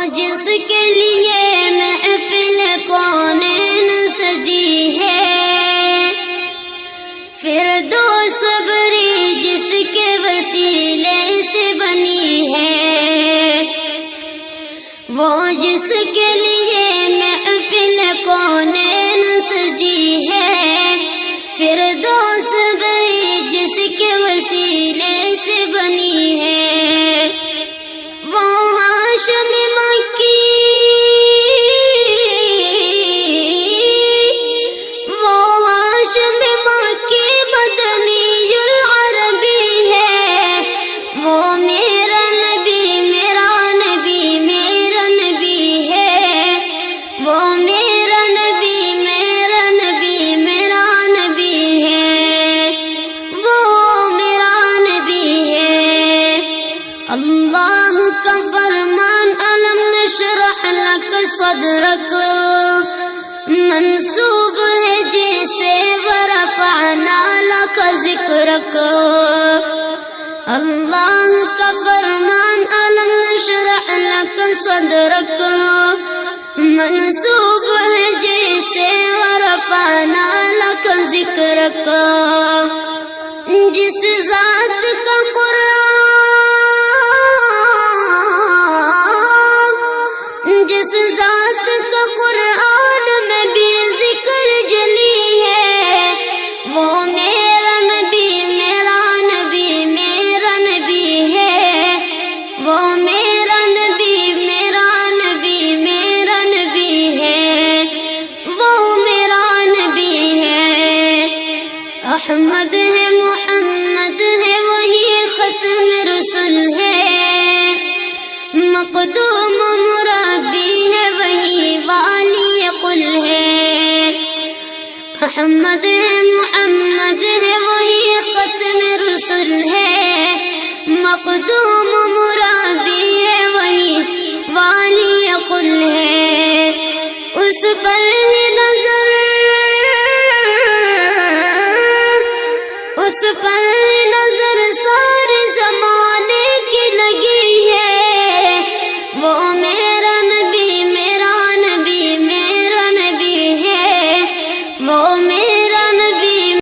جس کے لیے محفل کونین سجی ہے، فردوس بری جس کے وسیلے سے بنی ہے، وہ جس کے لیے محفل کونین سجی ہے، فردوس بری جس کے وسیلے سے بنی ہے، وہ ہاشم مکی، وہ ہاشم مکی مدنی العربی ہے، وہ میرا نبی میرا نبی میرا نبی ہے، وہ میرا نبی میرا نبی میرا نبی ہے، وہ میرا نبی ہے۔ اللہ کا فرمان علم نشرح لک صدرک منسوب ہے جیسے ورفعنا لک ذکرک۔ اللہ کا فرمان علم نشرح لک صدرک منسوب ہے جیسے ورفعنا لک ذکرک۔ جس ذات کا جس ذات کا قرآن میں بھی ذکر جلی ہے، وہ میرا نبی میرا نبی میرا نبی ہے، وہ میرا نبی میرا نبی میرا نبی ہے، وہ میرا نبی ہے۔ احمد ہے محمد ہے وہی ختم رسول ہے، مقدوم مربی ہے وہی والی قل ہے۔ احمد ہے محمد ہے وہی ختم رسول ہے، مقدوم مربی ہے وہی والی قل ہے۔ اس پر